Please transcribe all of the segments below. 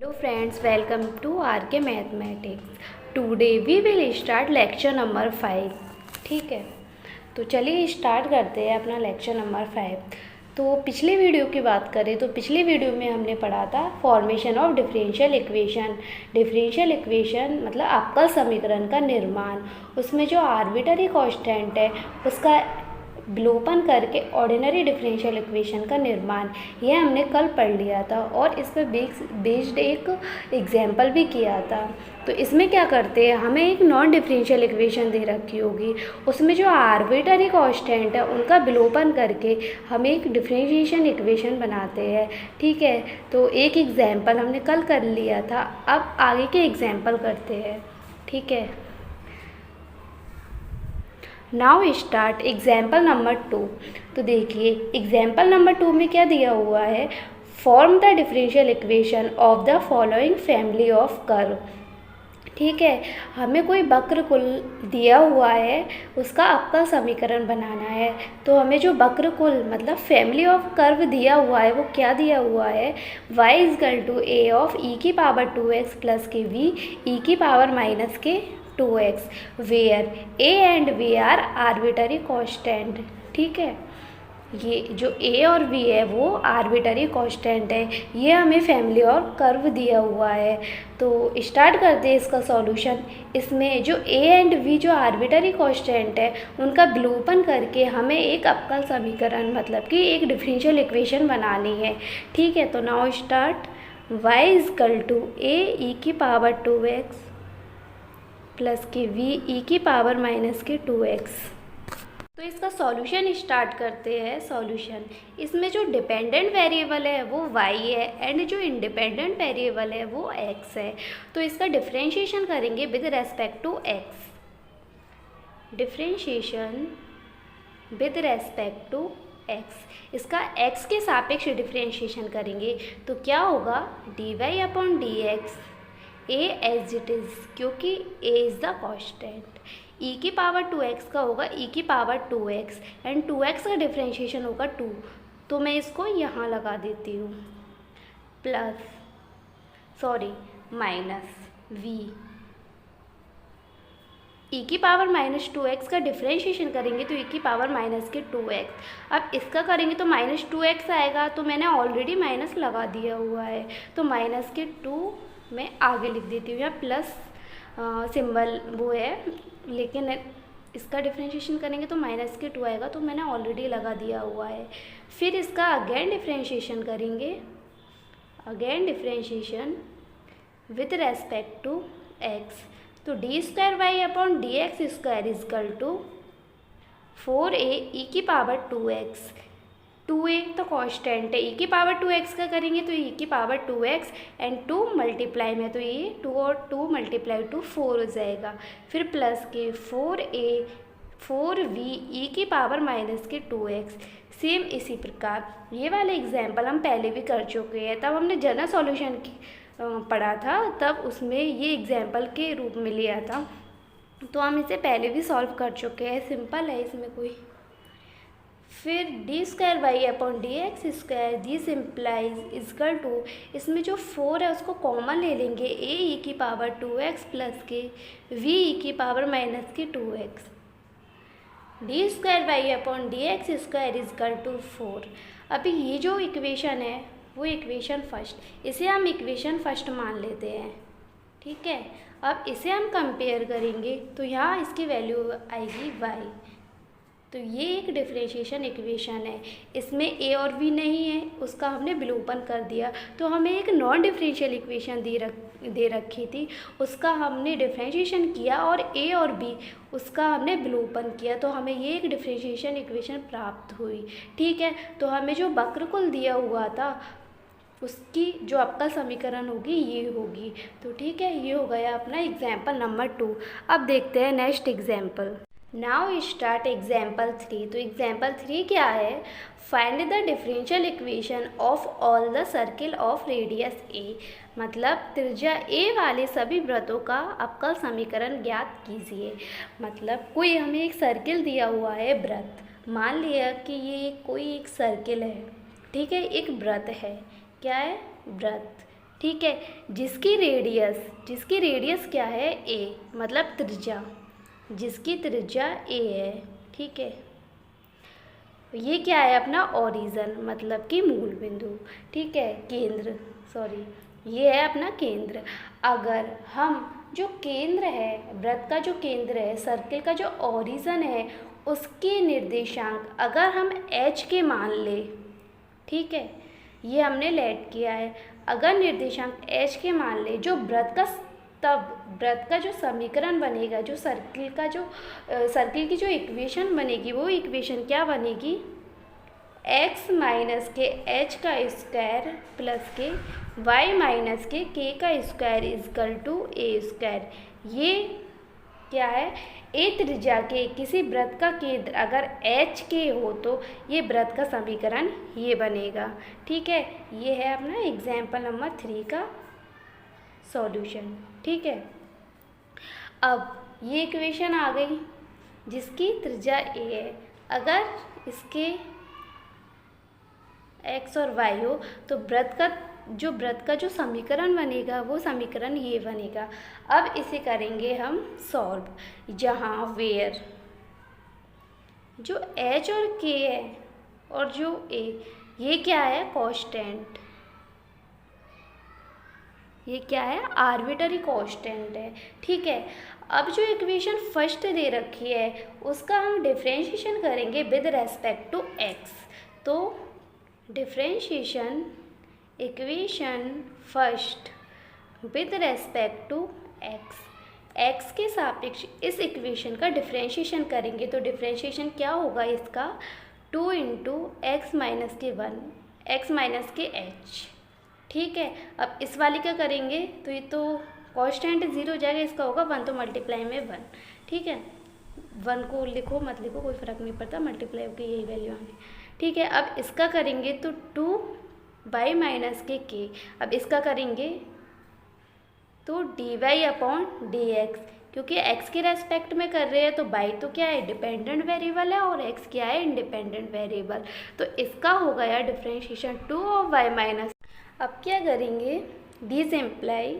Hello friends, welcome to RK Mathematics. Today we will start lecture number 5. ठीक है, तो चलिए स्टार्ट करते हैं अपना लेक्चर नंबर 5। तो पिछली वीडियो की बात करें तो पिछली वीडियो में हमने पढ़ा था formation of differential equation. Differential equation मतलब अवकल समीकरण का निर्माण। उसमें जो आर्बिट्ररी कांस्टेंट है उसका विलोपन करके ऑर्डिनरी डिफरेंशियल इक्वेशन का निर्माण, यह हमने कल पढ़ लिया था और इस पर बेस्ड एक एग्जाम्पल भी किया था। तो इसमें क्या करते हैं, हमें एक नॉन डिफरेंशियल इक्वेशन दे रखी होगी, उसमें जो आर्बिट्ररी कांस्टेंट है उनका विलोपन करके हम एक डिफरेंशिएशन इक्वेशन बनाते हैं। ठीक है, तो एक एग्जाम्पल हमने कल कर लिया था, अब आगे के एग्जाम्पल करते हैं। ठीक है, नाउ स्टार्ट एग्जाम्पल नंबर 2। तो देखिए एग्जाम्पल नंबर 2 में क्या दिया हुआ है, form the differential equation of the following family of curve. ठीक है, हमें कोई वक्रकुल दिया हुआ है, उसका अवकल समीकरण बनाना है। तो हमें जो वक्रकुल मतलब फैमिली ऑफ कर्व दिया हुआ है वो क्या दिया हुआ है, y equal to a of e की पावर 2x प्लस के v ई की पावर माइनस के 2x, where a and v are arbitrary constant. ठीक है, ये जो a और v है वो आर्बिट्ररी कांस्टेंट है, ये हमें फैमिली और कर्व दिया हुआ है। तो स्टार्ट करते हैं इसका सॉल्यूशन। इसमें जो a एंड v जो आर्बिट्ररी कांस्टेंट है उनका विलोपन करके हमें एक अवकल समीकरण मतलब कि एक डिफरेंशियल इक्वेशन बनानी है। ठीक है, तो now start, y equal to a e की पावर 2x प्लस के v ई की पावर माइनस के 2x। तो इसका सॉल्यूशन स्टार्ट करते हैं। सॉल्यूशन, इसमें जो डिपेंडेंट वेरिएबल है वो y है एंड जो इंडिपेंडेंट वेरिएबल है वो x है। तो इसका डिफरेंशिएशन करेंगे with respect to x। Differentiation with respect to x, इसका x के सापेक्ष डिफरेंशिएशन करेंगे तो क्या होगा, dy upon d x a as it is, क्योंकि a is the constant. e की पावर 2x का होगा e की पावर 2x एंड 2x का डिफरेंशिएशन होगा 2, तो मैं इसको यहाँ लगा देती हूँ, माइनस v e की पावर माइनस 2x का डिफरेंशिएशन करेंगे तो e की पावर माइनस के 2x। अब इसका करेंगे तो माइनस 2x आएगा, तो मैंने ऑलरेडी माइनस लगा दिया हुआ है, तो माइनस के 2 मैं आगे लिख देती हूँ, यहाँ प्लस सिंबल वो है, लेकिन इसका डिफरेंशिएशन करेंगे तो माइनस के 2 आएगा, तो मैंने ऑलरेडी लगा दिया हुआ है। फिर इसका अगेन डिफरेंशिएशन करेंगे, again differentiation with respect to x। तो d square y upon d x square equal to 4a e की पावर 2x। 2a तो कांस्टेंट है, e की पावर 2x का करेंगे तो e की पावर 2x एंड 2 मल्टीप्लाई में तो ये 2 और 2 मल्टीप्लाई टू 4 हो जाएगा। फिर प्लस के 4v e की पावर माइनस के 2x। सेम इसी प्रकार ये वाले एग्जाम्पल हम पहले भी कर चुके हैं, तब हमने जनरल सॉल्यूशन पढ़ा था, तब उसमें ये एग्जाम्पल के रूप में लिया था, तो हम इसे पहले भी सॉल्व कर चुके हैं, सिंपल है इसमें कोई। फिर d square y upon d x square, this implies equal to, इसमें जो 4 है उसको कॉमन ले लेंगे, ए ई की पावर 2x प्लस के वी ई की पावर माइनस के 2x। D square y upon d x square equal to 4। अभी ये जो इक्वेशन है वो इक्वेशन फर्स्ट, इसे हम इक्वेशन फर्स्ट मान लेते हैं। ठीक है, अब इसे हम कंपेयर करेंगे तो यहाँ इसकी वैल्यू आएगी y। तो ये एक डिफरेंशिएशन इक्वेशन है, इसमें a और v नहीं है, उसका हमने विलोपन कर दिया। तो हमें एक नॉन डिफरेंशियल इक्वेशन दे रखी थी, उसका हमने डिफरेंशिएशन किया और a और b उसका हमने विलोपन किया, तो हमें ये एक डिफरेंशिएशन इक्वेशन प्राप्त हुई। ठीक है, तो हमें जो वक्रकुल दिया हुआ था उसकी जो अवकल समीकरण होगी ये होगी। तो ठीक है, ये हो गया अपना एग्जाम्पल नंबर 2। अब देखते हैं next example. Now start example 3। तो एग्जाम्पल 3 क्या है, find the differential equation of all the circle of radius a, मतलब त्रिज्या a वाले सभी वृत्तों का अवकल समीकरण ज्ञात कीजिए। मतलब कोई हमें एक सर्किल दिया हुआ है, वृत्त, मान लिया कि ये कोई एक सर्किल है। ठीक है, एक वृत्त है, क्या है, वृत्त। ठीक है, जिसकी रेडियस क्या है ए, मतलब त्रिज्या, जिसकी त्रिज्या ए है। ठीक है, ये क्या है अपना ओरिजिन, मतलब कि मूल बिंदु। ठीक है, केंद्र, सॉरी, ये है अपना केंद्र। अगर हम जो केंद्र है, वृत्त का जो केंद्र है, सर्किल का जो ओरिजिन है, उसके निर्देशांक अगर हम h के मान ले, ठीक है, ये हमने लेट किया है, अगर निर्देशांक h के मान ले, जो वृत्त का, तब वृत्त का जो समीकरण बनेगा, जो सर्किल की जो इक्वेशन बनेगी, वो इक्वेशन क्या बनेगी, x माइनस के h का स्क्वायर प्लस के y माइनस के k का square equal to a square. ये क्या है, ए त्रिज्या के किसी वृत्त का केंद्र अगर h के हो तो ये वृत्त का समीकरण ये बनेगा। ठीक है, ये है अपना एग्जाम्पल नंबर 3 का सॉल्यूशन। ठीक है, अब ये इक्वेशन आ गई जिसकी त्रिज्या a है, अगर इसके x और y हो तो वृत्त का जो समीकरण बनेगा वो समीकरण ये बनेगा। अब इसे करेंगे हम सॉल्व, जहाँ वेयर जो h और k है और जो a, ये क्या है, कांस्टेंट, ये क्या है, आर्बिट्ररी कांस्टेंट है। ठीक है, अब जो इक्वेशन फर्स्ट दे रखी है उसका हम डिफरेंशिएशन करेंगे विद रेस्पेक्ट टू x। तो differentiation equation first with respect to x के सापेक्ष इस इक्वेशन का डिफरेंशिएशन करेंगे तो डिफरेंशिएशन क्या होगा इसका, 2 इंटू x माइनस के 1, x माइनस के h। ठीक है, अब इस वाली का करेंगे तो ये तो कांस्टेंट 0 हो जाएगा, इसका होगा 1, तो मल्टीप्लाई में 1। ठीक है, 1 को लिखो मत लिखो कोई फ़र्क नहीं पड़ता, मल्टीप्लाई की यही वैल्यू आनी। ठीक है, अब इसका करेंगे तो 2y माइनस के k, अब इसका करेंगे तो dy अपॉन dx, क्योंकि x के रेस्पेक्ट में कर रहे हैं तो y तो क्या है, डिपेंडेंट वेरिएबल है और x क्या है, इंडिपेंडेंट वेरिएबल, तो इसका हो गया डिफरेंशिएशन 2 और y माइनस। अब क्या करेंगे, दिस इम्प्लाई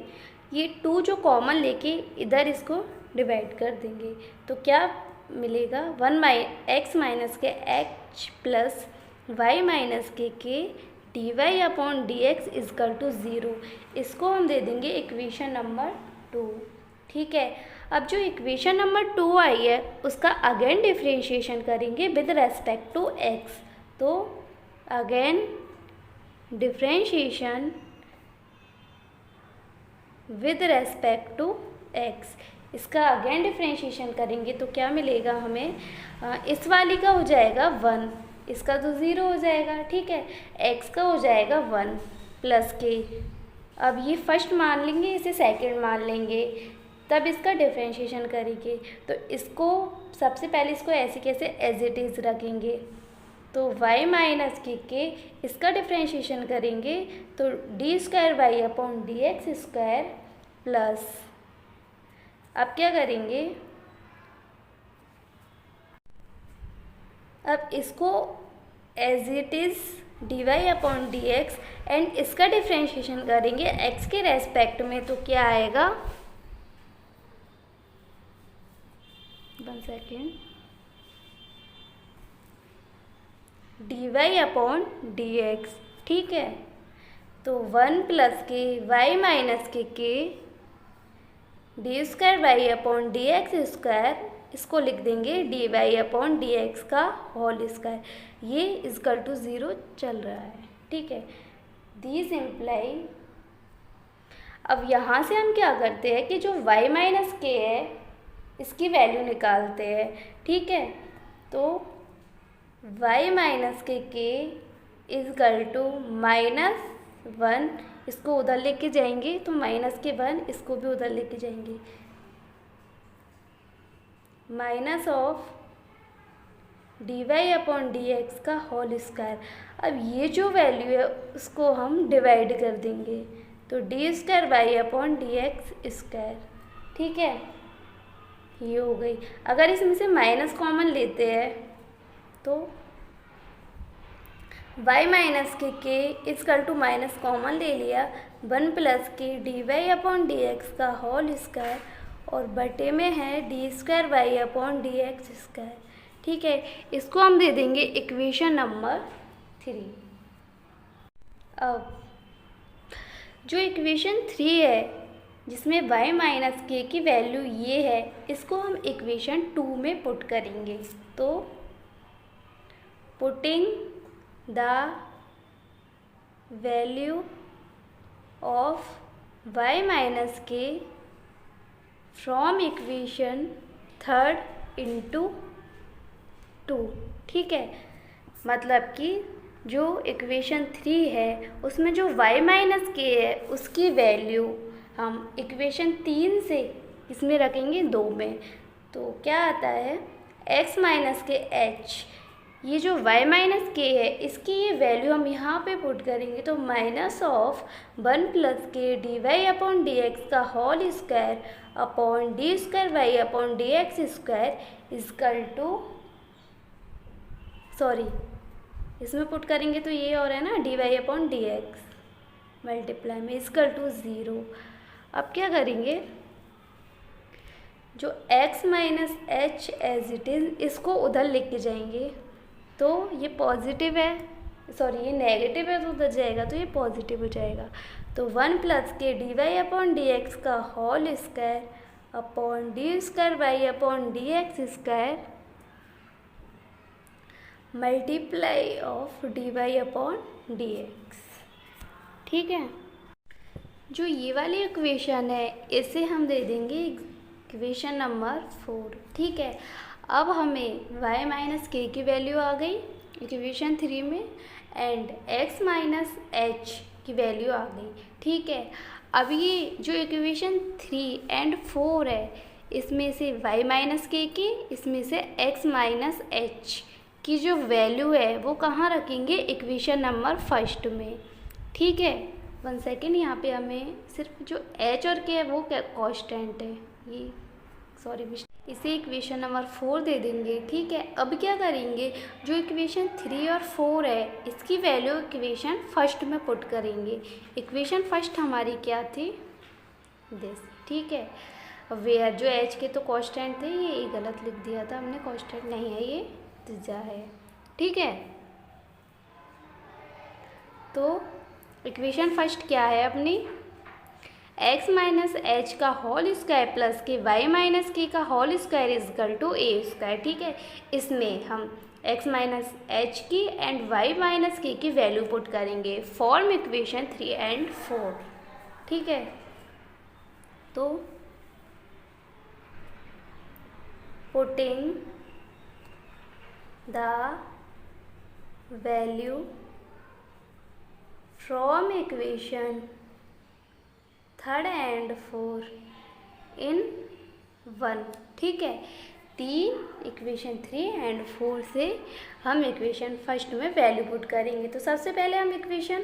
ये 2 जो कॉमन लेके इधर इसको डिवाइड कर देंगे तो क्या मिलेगा, 1 x माइनस के h प्लस y माइनस के k dy upon d x equal to 0। इसको हम दे देंगे इक्वेशन नंबर 2। ठीक है, अब जो इक्वेशन नंबर 2 आई है उसका अगेन डिफरेंशिएशन करेंगे विद रेस्पेक्ट टू x। तो again differentiation with respect to x, इसका अगेन डिफरेंशिएशन करेंगे तो क्या मिलेगा हमें, इस वाली का हो जाएगा 1, इसका तो 0 हो जाएगा। ठीक है, x का हो जाएगा 1 प्लस के, अब ये फर्स्ट मान लेंगे, इसे सेकंड मान लेंगे, तब इसका डिफरेंशिएशन करेंगे तो इसको सबसे पहले इसको ऐसे कैसे एज इट इज़ रखेंगे, तो y माइनस के इसका डिफरेंशिएशन करेंगे तो d square y upon d x square plus, अब क्या करेंगे, अब इसको as it is d y upon d x and इसका डिफरेंशिएशन करेंगे x के रेस्पेक्ट में तो क्या आएगा, 1 second, d y upon d x. ठीक है, तो 1 प्लस के y माइनस के d square y upon d x square, इसको लिख देंगे d y upon d x का होल स्क्वायर, ये इजकल टू 0 चल रहा है। ठीक है, दिस इम्प्लाई, अब यहाँ से हम क्या करते हैं कि जो y माइनस के है इसकी वैल्यू निकालते हैं। ठीक है, तो y माइनस के इजकल टू -1, इसको उधर लेके जाएंगे तो माइनस के 1, इसको भी उधर लेके जाएंगे, minus of d y upon d x का होल स्क्वायर। अब ये जो वैल्यू है उसको हम डिवाइड कर देंगे तो d square y upon d x square. ठीक है, ये हो गई। अगर इसमें से माइनस कॉमन लेते हैं तो y माइनस के इजकल टू माइनस कॉमन ले लिया 1 प्लस के d y upon d x का होल स्क्वायर और बटे में है d square y upon d x square. ठीक है, इसको हम दे देंगे इक्वेशन नंबर 3। अब जो इक्वेशन 3 है जिसमें y माइनस के की वैल्यू ये है, इसको हम इक्वेशन 2 में पुट करेंगे। तो putting the value of y minus के फ्रॉम इक्वेशन 3 इंटू 2। ठीक है, मतलब कि जो इक्वेशन 3 है उसमें जो y माइनस के है उसकी वैल्यू हम इक्वेशन 3 से इसमें रखेंगे 2 में। तो क्या आता है, x माइनस के h, ये जो y माइनस के है इसकी ये वैल्यू हम यहाँ पे पुट करेंगे। तो माइनस ऑफ 1 प्लस के d y upon d x का whole square upon d square y upon d x square equal to, sorry इसमें पुट करेंगे तो ये और है ना d y upon d x multiply में इजकल टू 0। अब क्या करेंगे, जो x minus h as it is इसको उधर लेके जाएंगे। तो ये पॉजिटिव है, सॉरी ये नेगेटिव है तो उधर जाएगा तो ये पॉजिटिव हो जाएगा। तो 1 प्लस के d y upon d x का whole square upon d square y upon d x square multiply of d y upon d x. ठीक है, जो ये वाली इक्वेशन है इसे हम दे देंगे इक्वेशन नंबर 4। ठीक है, अब हमें y माइनस के की वैल्यू आ गई इक्वेशन 3 में एंड x माइनस h की वैल्यू आ गई। ठीक है, अब ये जो इक्वेशन 3 एंड 4 है इसमें से y माइनस के की, इसमें से x माइनस h की जो वैल्यू है वो कहाँ रखेंगे, इक्वेशन नंबर 1 में। ठीक है, 1 सेकेंड, यहाँ पे हमें सिर्फ जो h और k है वो कांस्टेंट है, ये सॉरी इसे इक्वेशन नंबर 4 दे देंगे। ठीक है, अब क्या करेंगे, जो इक्वेशन 3 और 4 है इसकी वैल्यू इक्वेशन 1 में पुट करेंगे। इक्वेशन 1 हमारी क्या थी, दिस। ठीक है, वेयर जो h के तो कांस्टेंट थे, ये गलत लिख दिया था हमने, कांस्टेंट नहीं है ये त्रिज्या है। ठीक है, तो इक्वेशन 1 क्या है अपनी, x माइनस एच का होल स्क्वायर प्लस के y माइनस के का whole square equal to a square. ठीक है, इसमें हम x माइनस एच की एंड y माइनस के की वैल्यू पुट करेंगे फॉर्म इक्वेशन 3 एंड 4। ठीक है, तो putting the value from equation 3 and 4 in 1। ठीक है, 3 इक्वेशन 3 एंड 4 से हम इक्वेशन 1 में वैल्यू पुट करेंगे। तो सबसे पहले हम इक्वेशन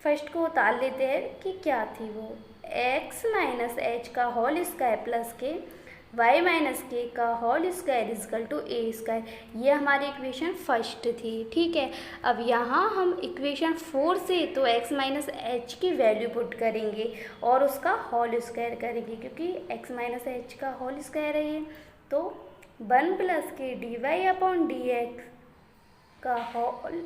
1 को उतार लेते हैं कि क्या थी वो, x माइनस एच का होल स्क्वायर प्लस के y माइनस के का whole square equal to a square, ये हमारी इक्वेशन 1 थी। ठीक है, अब यहाँ हम इक्वेशन 4 से तो x माइनस एच की वैल्यू पुट करेंगे और उसका होल स्क्वायर करेंगे, क्योंकि x माइनस एच का होल स्क्वायर है ये। तो 1 प्लस के d y upon d x का whole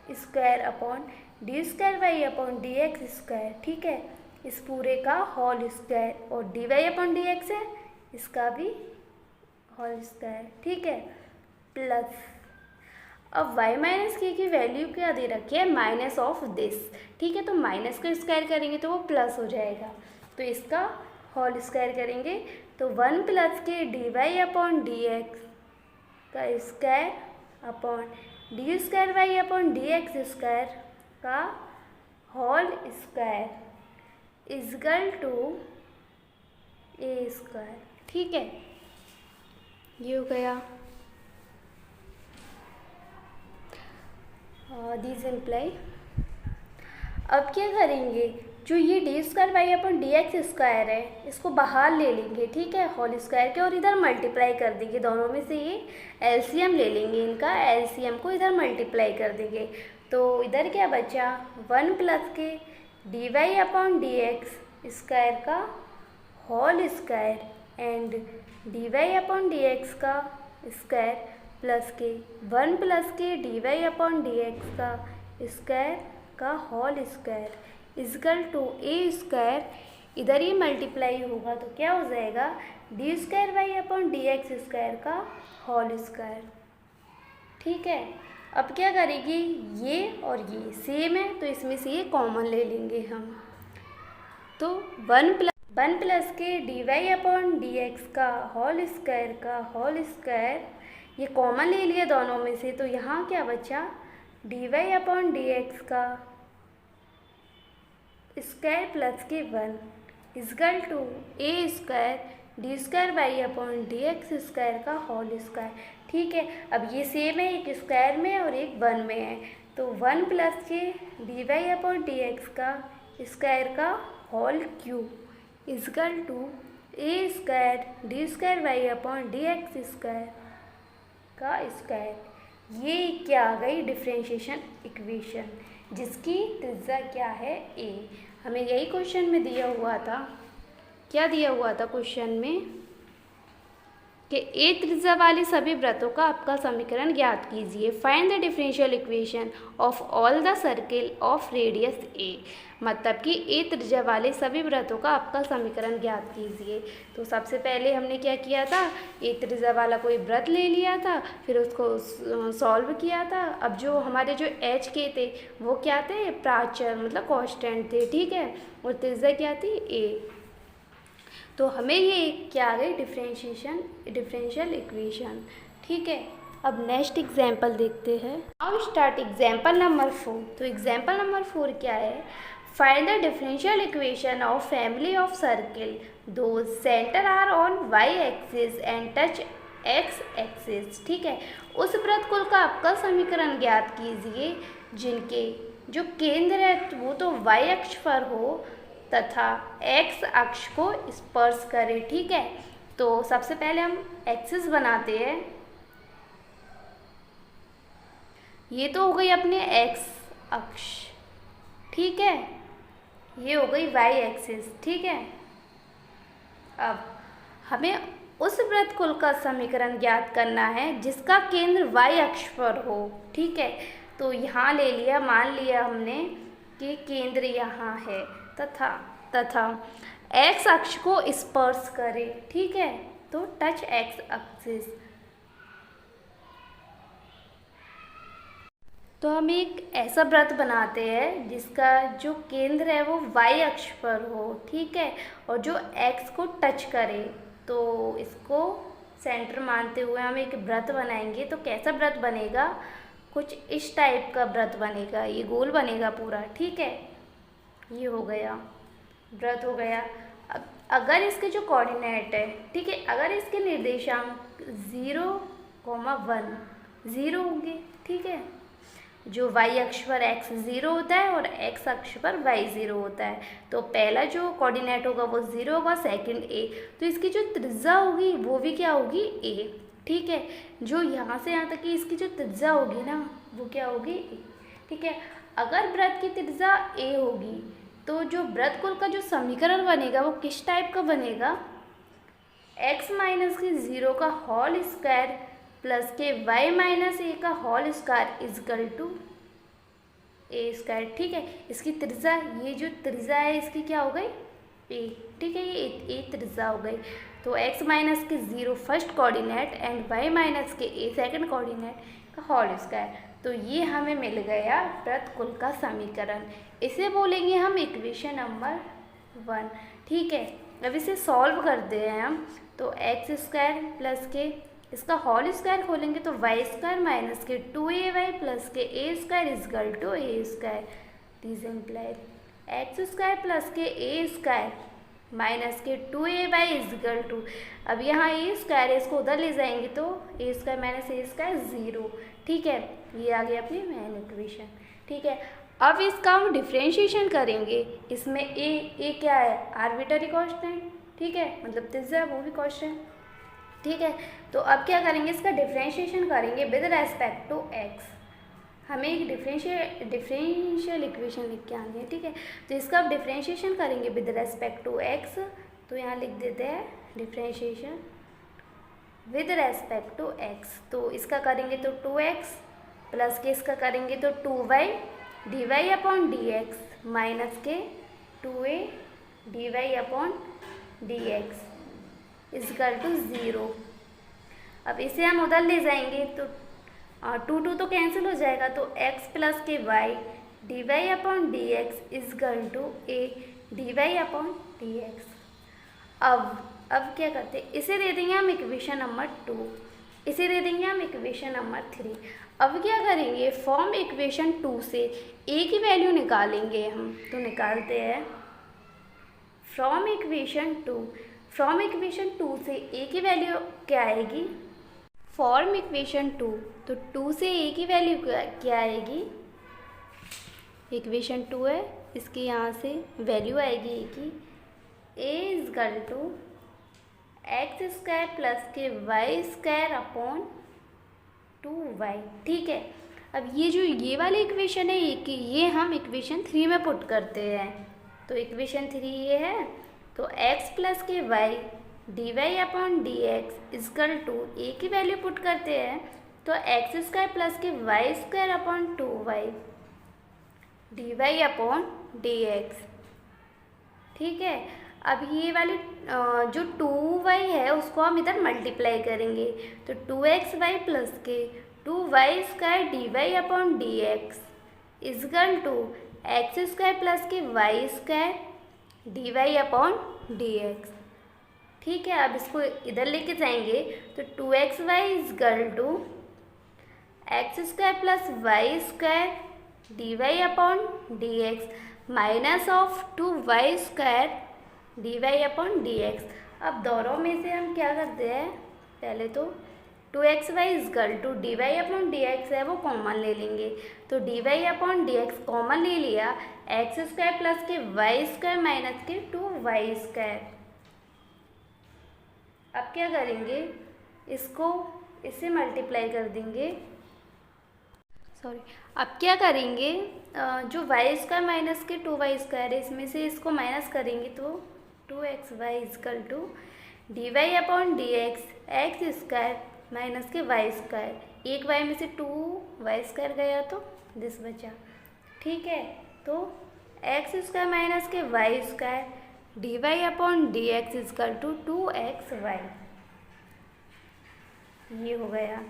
square upon d square y upon d x square. ठीक है, इस पूरे का होल स्क्वायर, और d y upon d x है इसका भी होल स्क्वायर। ठीक है, प्लस अब y माइनस के की वैल्यू क्या दे रखी है, माइनस ऑफ दिस। ठीक है, तो माइनस का स्क्वायर करेंगे तो वो प्लस हो जाएगा, तो इसका होल स्क्वायर करेंगे। तो 1 प्लस के d y upon d x का square upon d square y upon d x square का whole square equal to a square. ठीक है, ये हो गया। दिस इम्प्लाई, अब क्या करेंगे, जो ये d square y upon d x square है इसको बाहर ले लेंगे। ठीक है, होल स्क्वायर के, और इधर मल्टीप्लाई कर देंगे, दोनों में से ये एलसीएम ले लेंगे, इनका एलसीएम को इधर मल्टीप्लाई कर देंगे। तो इधर क्या बचा, 1 प्लस के d y upon d x square का whole square and d y upon d x का स्क्वायर प्लस के 1 प्लस के d y upon d x का स्क्वायर का whole square equal to a square, इधर ही मल्टीप्लाई होगा तो क्या हो जाएगा d square y upon d x square का होल स्क्वायर। ठीक है, अब क्या करेंगे, ये और ये सेम है तो इसमें से ये कॉमन ले लेंगे हम। तो 1 प्लस के d y upon d x का होल स्क्वायर ये कॉमन ले लिया दोनों में से, तो यहाँ क्या बचा d y upon d x का स्क्वायर प्लस के 1 equal to a square d square y upon d x square का होल स्क्वायर। ठीक है, अब ये सेम है, एक स्क्वायर में और एक 1 में है, तो 1 प्लस के d y upon d x का स्क्वायर का whole cube equal to a square d square y upon d x square का स्क्वायर। ये क्या आ गई डिफरेंशिएशन इक्वेशन, जिसकी त्रिज्या क्या है ए। हमें यही क्वेश्चन में दिया हुआ था, क्या दिया हुआ था क्वेश्चन में कि ए त्रिज्या वाले सभी वृत्तों का आपका समीकरण ज्ञात कीजिए। Find the differential equation of all the circle of radius a, मतलब कि ए त्रिज्या वाले सभी वृत्तों का आपका समीकरण ज्ञात कीजिए। तो सबसे पहले हमने क्या किया था, ए त्रिज्या वाला कोई वृत्त ले लिया था, फिर उसको सॉल्व किया था। अब जो हमारे जो एच के थे वो क्या थे, प्राचर मतलब कांस्टेंट थे। ठीक है, और त्रिज्या क्या थी ए, तो हमें ये क्या आ गई डिफरेंशियल इक्वेशन। ठीक है, अब नेक्स्ट एग्जाम्पल देखते हैं। Now start example number 4। तो एग्जाम्पल नंबर 4 क्या है, find the differential equation of family of circle those centre are on y axis and touch x axis. ठीक है, उस वृत्तकुल का आपका समीकरण ज्ञात कीजिए जिनके जो केंद्र है वो तो वाई अक्ष पर हो तथा एक्स अक्ष को स्पर्श करे। ठीक है, तो सबसे पहले हम एक्सिस बनाते हैं। ये तो हो गई अपने एक्स अक्ष, ठीक है, ये हो गई वाई एक्सिस। ठीक है, अब हमें उस वृत्तकुल का समीकरण ज्ञात करना है जिसका केंद्र वाई अक्ष पर हो। ठीक है, तो यहाँ ले लिया, मान लिया हमने कि केंद्र यहाँ है तथा एक्स अक्ष को स्पर्श करे। ठीक है, तो टच एक्स एक्सिस। तो हम एक ऐसा वृत्त बनाते हैं जिसका जो केंद्र है वो वाई अक्ष पर हो। ठीक है, और जो एक्स को टच करे, तो इसको सेंटर मानते हुए हम एक वृत्त बनाएंगे। तो कैसा वृत्त बनेगा, कुछ इस टाइप का वृत्त बनेगा, ये गोल बनेगा पूरा। ठीक है, ये हो गया वृत्त हो गया। अब अगर इसके जो कोऑर्डिनेट है, ठीक है, अगर इसके निर्देशांक 0,1 0 होंगे। ठीक है, जो वाई अक्ष पर x 0 होता है और x अक्ष पर y 0 होता है, तो पहला जो कोऑर्डिनेट होगा वो 0 होगा, सेकंड a, तो इसकी जो त्रिज्या होगी वो भी क्या होगी a। ठीक है, जो यहाँ से यहाँ तक की इसकी जो त्रिज्या होगी ना वो क्या होगी a। ठीक है, अगर वृत्त की त्रिज्या a होगी तो जो वृत्तकुल का जो समीकरण बनेगा वो किस टाइप का बनेगा, x माइनस के 0 का होल स्क्वायर प्लस के y माइनस a का whole square equal to a square. ठीक है, इसकी त्रिज्या, ये जो त्रिज्या है इसकी क्या हो गई a। ठीक है, ये a त्रिज्या हो गई। तो x माइनस के 0 first coordinate and y minus के a सेकंड कोऑर्डिनेट का होल स्क्वायर। तो ये हमें मिल गया वृत्तकुल का समीकरण, इसे बोलेंगे हम इक्वेशन नंबर 1। ठीक है, अब इसे सॉल्व करते हैं हम। तो एक्स स्क्वायर प्लस के इसका होल स्क्वायर खोलेंगे तो वाई स्क्वायर माइनस के 2ay प्लस के a square equal to a square. This implies x square plus के ए स्क्वायर माइनस के 2ay इजकल टू, अब यहाँ ए स्क्वायर है इसको उधर ले जाएंगे तो ए स्क्वायर माइनस ए स्क्वायर 0। ठीक है, ये आ गया अपनी मेन इक्वेशन। ठीक है, अब इसका हम डिफ्रेंशिएशन करेंगे। इसमें ए क्या है, आर्बिट्ररी कांस्टेंट। ठीक है, मतलब त्रिज्या वो भी कांस्टेंट। ठीक है, तो अब क्या करेंगे, इसका डिफ्रेंशिएशन करेंगे विद रेस्पेक्ट टू एक्स। हमें एक डिफरेंशियल इक्वेशन लिख के आनी है, ठीक है। तो इसका आप डिफरेंशिएशन करेंगे विद रेस्पेक्ट टू एक्स, तो यहाँ लिख देते हैं differentiation with respect to x. तो इसका करेंगे तो 2x प्लस के इसका करेंगे तो 2y dy upon dx minus के 2a dy upon dx equal to 0। अब इसे हम उधर ले जाएंगे तो 2 तो कैंसिल हो जाएगा, तो x प्लस के y dy upon dx equal to a dy upon dx। अब क्या करते हैं, इसे दे देंगे हम इक्वेशन नंबर 2, इसे दे देंगे हम इक्वेशन नंबर 3। अब क्या करेंगे, फॉर्म इक्वेशन 2 से a की वैल्यू निकालेंगे हम। तो निकालते हैं फ्रॉम इक्वेशन 2 से a की वैल्यू क्या आएगी, फॉर्म इक्वेशन 2, तो 2 से a की वैल्यू क्या आएगी, इक्वेशन 2 है, इसकी यहाँ से वैल्यू आएगी a की a equal to x square plus के वाई स्क्वायर अपॉन 2y, ठीक है। अब ये वाली इक्वेशन है ये हम इक्वेशन 3 में पुट करते हैं। तो इक्वेशन 3 ये है, तो x प्लस के y d y upon d x equal to a की वैल्यू पुट करते हैं, तो एक्स स्क्वायर प्लस के y square upon 2y d y upon d x, ठीक है। अब ये वाली जो 2y है उसको हम इधर मल्टीप्लाई करेंगे, तो 2xy प्लस के 2y square d y upon d x equal to x square plus के y square d y upon d x, ठीक है। अब इसको इधर लेके जाएंगे तो 2xy equal to x square plus y square d y upon d x minus of 2y square d y upon d x. अब दोनों में से हम क्या करते हैं, पहले तो 2xy equal to d y upon d x है वो कॉमन ले लेंगे, तो d y upon d x common ले लिया, एक्स स्क्वायर प्लस के वाई स्क्वायर माइनस के 2y स्क्वायर। अब क्या करेंगे, इससे मल्टीप्लाई कर देंगे, अब क्या करेंगे, जो वाई स्क्वायर माइनस के 2y स्क्वायर है इसमें से इसको माइनस करेंगे, तो 2xy equal to d y upon d x square minus के वाई स्क्वायर, एक y में से 2y स्क्वायर गया तो दिस बचा, ठीक है। तो एक्स स्क्वायर माइनस के y square d y upon d x equal to 2xy, ये हो गया,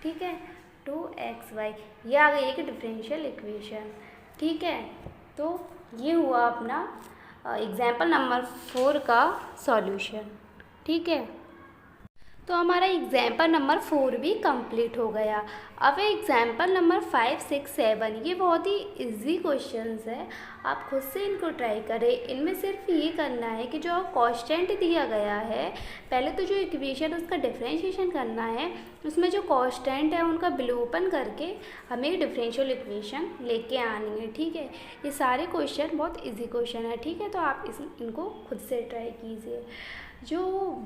ठीक है, 2xy, ये आ गई एक डिफरेंशियल इक्वेशन, ठीक है। तो ये हुआ अपना एग्जाम्पल नंबर 4 का सॉल्यूशन, ठीक है। तो हमारा एग्जाम्पल नंबर 4 भी कंप्लीट हो गया। अब एग्जाम्पल नंबर 5, 6, 7 ये बहुत ही इजी क्वेश्चंस है, आप खुद से इनको ट्राई करें। इनमें सिर्फ ये करना है कि जो कांस्टेंट दिया गया है, पहले तो जो इक्वेशन उसका डिफरेंशिएशन करना है, उसमें जो कांस्टेंट है उनका विलोपन करके हमें डिफरेंशियल इक्वेशन लेके आनी है, ठीक है। ये सारे क्वेश्चन बहुत ईजी क्वेश्चन है, ठीक है। तो आप इनको खुद से ट्राई कीजिए। जो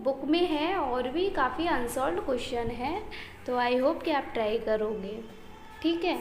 बुक में है और भी काफ़ी अनसॉल्व्ड क्वेश्चन है, तो आई होप कि आप ट्राई करोगे, ठीक है।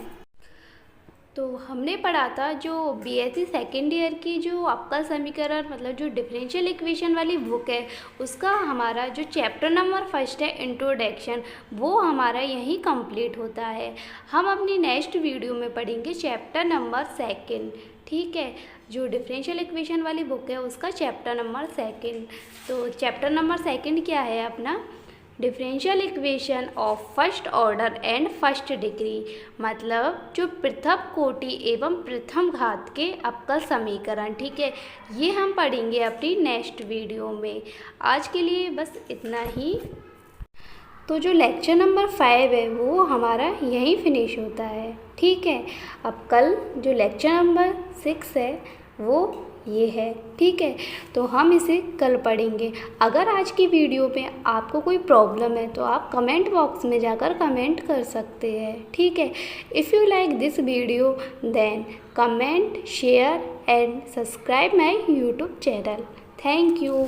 तो हमने पढ़ा था जो बीएससी सेकेंड ईयर की जो आपका समीकरण मतलब जो डिफरेंशियल इक्वेशन वाली बुक है, उसका हमारा जो चैप्टर नंबर 1 है इंट्रोडक्शन, वो हमारा यहीं कंप्लीट होता है। हम अपनी नेक्स्ट वीडियो में पढ़ेंगे चैप्टर नंबर 2, ठीक है। जो डिफरेंशियल इक्वेशन वाली बुक है उसका चैप्टर नंबर 2। तो चैप्टर नंबर 2 क्या है अपना, differential equation of first order and first degree, मतलब जो प्रथम कोटि एवं प्रथम घात के अवकल समीकरण, ठीक है। ये हम पढ़ेंगे अपनी नेक्स्ट वीडियो में। आज के लिए बस इतना ही। तो जो लेक्चर नंबर 5 है वो हमारा यहीं फिनिश होता है, ठीक है। अब कल जो लेक्चर नंबर 6 है वो ये है, ठीक है। तो हम इसे कल पढ़ेंगे। अगर आज की वीडियो में आपको कोई प्रॉब्लम है तो आप कमेंट बॉक्स में जाकर कमेंट कर सकते हैं, ठीक है। If you like this video then comment, share and subscribe my YouTube channel. Thank you.